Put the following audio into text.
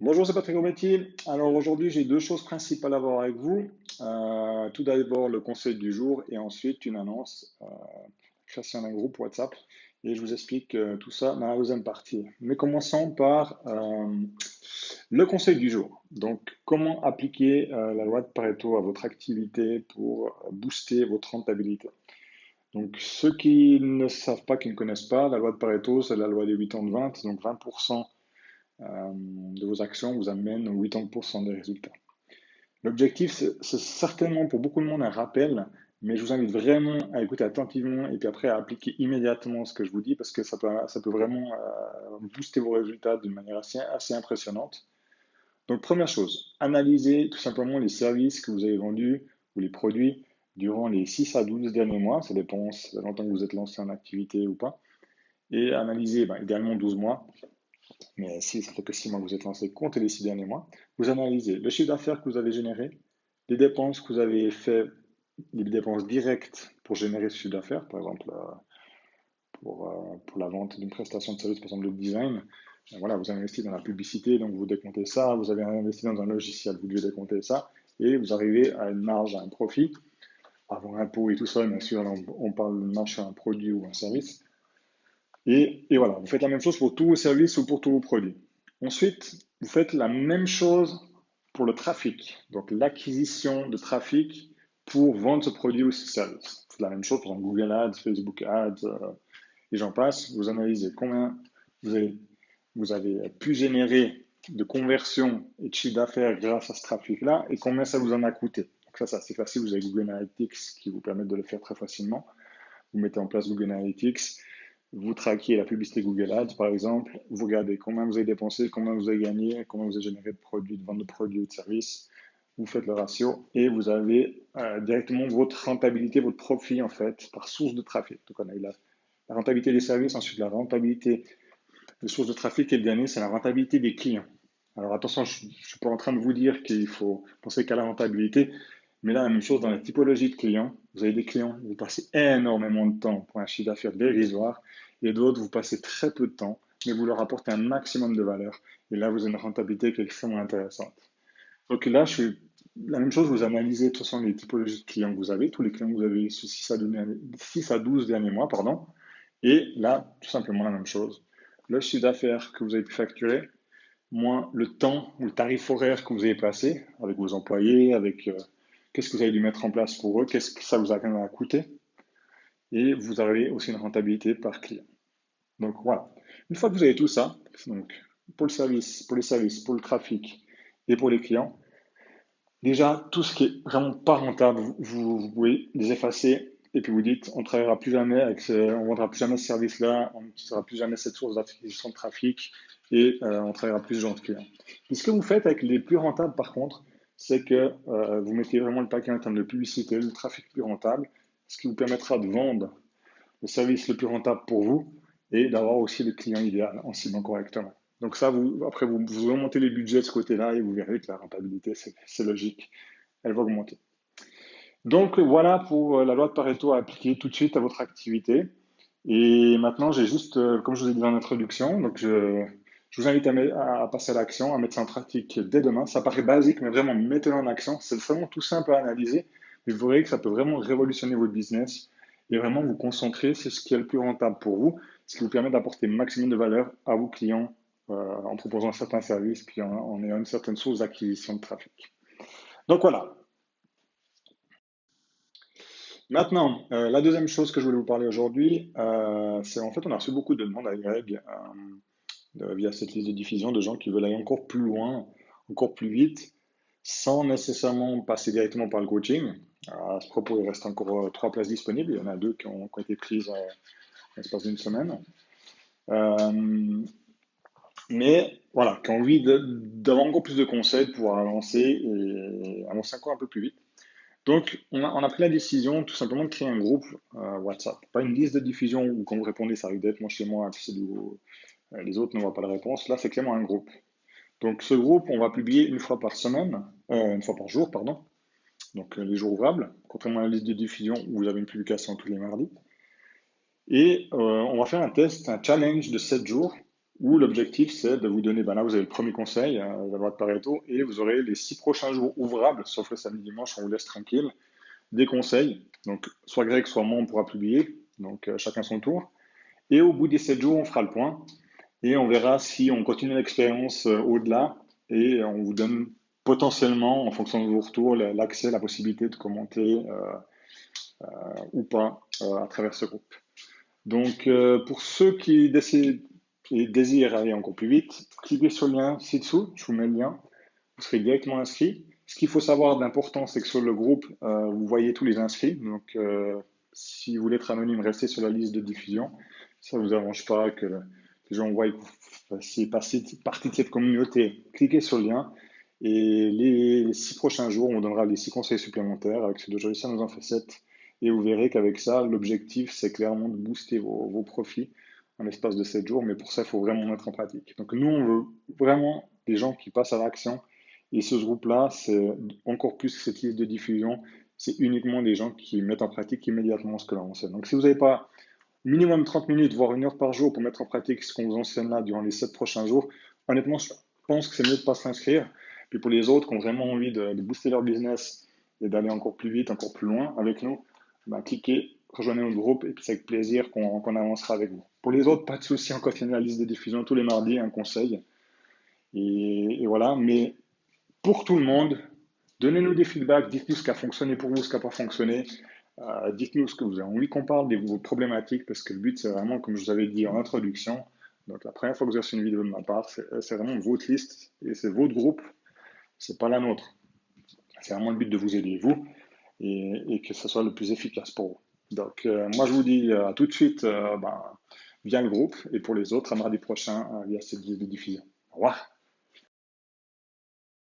Bonjour, c'est Patrick Robetti. Alors aujourd'hui, j'ai deux choses principales à voir avec vous. Tout d'abord, le conseil du jour et ensuite une annonce, création d'un groupe WhatsApp. Et je vous explique tout ça dans la deuxième partie. Mais commençons par le conseil du jour. Donc, comment appliquer la loi de Pareto à votre activité pour booster votre rentabilité. Donc, ceux qui ne savent pas, qui ne connaissent pas, la loi de Pareto, c'est la loi des 80-20, donc 20% de vos actions vous amènent 80% des résultats. L'objectif, c'est certainement pour beaucoup de monde un rappel, mais je vous invite vraiment à écouter attentivement et puis après à appliquer immédiatement ce que je vous dis parce que ça peut vraiment booster vos résultats d'une manière assez impressionnante. Donc, première chose, analysez tout simplement les services que vous avez vendus ou les produits durant les 6 à 12 derniers mois. Ça dépend si ça fait longtemps que vous êtes lancé en activité ou pas. Et analysez idéalement 12 mois. Mais si ça fait que 6 mois que vous êtes lancé, comptez les 6 derniers mois. Vous analysez le chiffre d'affaires que vous avez généré, les dépenses que vous avez fait, les dépenses directes pour générer ce chiffre d'affaires, par exemple pour la vente d'une prestation de service, par exemple le design. Voilà, vous avez investi dans la publicité, donc vous décomptez ça. Vous avez investi dans un logiciel, vous devez décompter ça. Et vous arrivez à une marge, à un profit, avant impôt et tout ça. Bien sûr, on parle de marge sur un produit ou un service. Et voilà, vous faites la même chose pour tous vos services ou pour tous vos produits. Ensuite, vous faites la même chose pour le trafic, donc l'acquisition de trafic pour vendre ce produit ou ce service. C'est la même chose pour Google Ads, Facebook Ads, et j'en passe. Vous analysez combien vous avez, vous avez pu générer de conversion et de chiffre d'affaires grâce à ce trafic-là et combien ça vous en a coûté. Donc ça, c'est assez facile. Vous avez Google Analytics qui vous permet de le faire très facilement. Vous mettez en place Google Analytics, vous traquez la publicité Google Ads, par exemple, vous regardez combien vous avez dépensé, combien vous avez gagné, combien vous avez généré de produits, de vente de produits ou de services, vous faites le ratio et vous avez directement votre rentabilité, votre profit en fait, par source de trafic. Donc on a eu la rentabilité des services, ensuite la rentabilité des sources de trafic et le dernier, c'est la rentabilité des clients. Alors attention, je ne suis pas en train de vous dire qu'il faut penser qu'à la rentabilité, mais là, la même chose dans la typologie de clients. Vous avez des clients, vous passez énormément de temps pour un chiffre d'affaires dérisoire, et d'autres, vous passez très peu de temps, mais vous leur apportez un maximum de valeur. Et là, vous avez une rentabilité qui est extrêmement intéressante. Donc là, la même chose, vous analysez de toute façon les typologies de clients que vous avez, tous les clients que vous avez sur 6 à 12 derniers mois, pardon. Et là, tout simplement la même chose. Le chiffre d'affaires que vous avez pu facturer, moins le temps ou le tarif horaire que vous avez passé avec vos employés, avec qu'est-ce que vous avez dû mettre en place pour eux, qu'est-ce que ça vous a quand même coûté, et vous avez aussi une rentabilité par client. Donc voilà. Une fois que vous avez tout ça, donc pour le service, pour les services, pour le trafic et pour les clients, déjà tout ce qui est vraiment pas rentable, vous pouvez les effacer et puis vous dites on travaillera plus jamais on vendra plus jamais ce service-là, on n'utilisera plus jamais cette source d'acquisition de trafic et on travaillera plus ce genre de clients. Et ce que vous faites avec les plus rentables par contre, c'est que vous mettez vraiment le paquet en termes de publicité, le trafic plus rentable, ce qui vous permettra de vendre le service le plus rentable pour vous et d'avoir aussi le client idéal en ciblant correctement. Donc ça, après, vous remontez les budgets de ce côté-là et vous verrez que la rentabilité, c'est logique, elle va augmenter. Donc voilà pour la loi de Pareto à appliquer tout de suite à votre activité. Et maintenant, j'ai juste, comme je vous ai dit dans l'introduction, donc je vous invite à passer à l'action, à mettre ça en pratique dès demain. Ça paraît basique, mais vraiment, mettez-le en action. C'est vraiment tout simple à analyser, mais vous verrez que ça peut vraiment révolutionner votre business et vraiment vous concentrer sur ce qui est le plus rentable pour vous, ce qui vous permet d'apporter le maximum de valeur à vos clients en proposant certains services, puis en ayant une certaine source d'acquisition de trafic. Donc voilà. Maintenant, la deuxième chose que je voulais vous parler aujourd'hui, c'est en fait, on a reçu beaucoup de demandes à Greg via cette liste de diffusion de gens qui veulent aller encore plus loin, encore plus vite, sans nécessairement passer directement par le coaching. Alors, à ce propos, il reste encore 3 places disponibles. Il y en a 2 qui ont été prises en l'espace d'une semaine. Mais voilà, qui ont envie d'avoir encore plus de conseils pour pouvoir avancer et avancer encore un peu plus vite. Donc, on a pris la décision tout simplement de créer un groupe WhatsApp. Pas une liste de diffusion où quand vous répondez, ça arrive directement chez moi, puis les autres ne voient pas la réponse. Là, c'est clairement un groupe. Donc, ce groupe, on va publier une fois par semaine, une fois par jour, pardon. Donc, les jours ouvrables, contrairement à la liste de diffusion où vous avez une publication tous les mardis. Et on va faire un test, un challenge de 7 jours où l'objectif, c'est de vous donner, ben là, vous avez le premier conseil, la loi de Pareto, et vous aurez les 6 prochains jours ouvrables, sauf le samedi, dimanche, on vous laisse tranquille, des conseils. Donc, soit Greg, soit moi, on pourra publier, donc chacun son tour. Et au bout des 7 jours, on fera le point, et on verra si on continue l'expérience au-delà, et on vous donne potentiellement, en fonction de vos retours, l'accès, la possibilité de commenter ou pas à travers ce groupe. Donc, pour ceux qui désirent aller encore plus vite, cliquez sur le lien ci-dessous, je vous mets le lien, vous serez directement inscrit. Ce qu'il faut savoir d'important, c'est que sur le groupe, vous voyez tous les inscrits. Donc, si vous voulez être anonyme, restez sur la liste de diffusion. Ça ne vous arrange pas que les gens voient que vous fassiez partie de cette communauté. Cliquez sur le lien et les 6 prochains jours, on vous donnera les 6 conseils supplémentaires. Avec ceux d'aujourd'hui, ça nous en fait 7. Et vous verrez qu'avec ça, l'objectif, c'est clairement de booster vos profits en l'espace de 7 jours. Mais pour ça, il faut vraiment mettre en pratique. Donc nous, on veut vraiment des gens qui passent à l'action. Et ce groupe-là, c'est encore plus que cette liste de diffusion. C'est uniquement des gens qui mettent en pratique immédiatement ce que l'on enseigne. Donc si vous n'avez pas minimum 30 minutes, voire 1 heure par jour pour mettre en pratique ce qu'on vous enseigne là durant les 7 prochains jours, honnêtement, je pense que c'est mieux de ne pas s'inscrire. Puis pour les autres qui ont vraiment envie de booster leur business et d'aller encore plus vite, encore plus loin avec nous, ben, cliquez, rejoignez notre groupe et puis c'est avec plaisir qu'on avancera avec vous. Pour les autres, pas de souci, on continue la liste de diffusion tous les mardis, un conseil. Et voilà, mais pour tout le monde, donnez-nous des feedbacks, dites-nous ce qui a fonctionné pour vous, ce qui n'a pas fonctionné. Dites-nous ce que vous avez envie qu'on parle, de vos problématiques, parce que le but, c'est vraiment, comme je vous avais dit en introduction, donc la première fois que vous avez reçu une vidéo de ma part, c'est vraiment votre liste et c'est votre groupe, c'est pas la nôtre. C'est vraiment le but de vous aider, vous, et que ce soit le plus efficace pour vous. Donc, moi, je vous dis à tout de suite via le groupe, et pour les autres, à mardi prochain via cette vidéo de diffusion. Au revoir.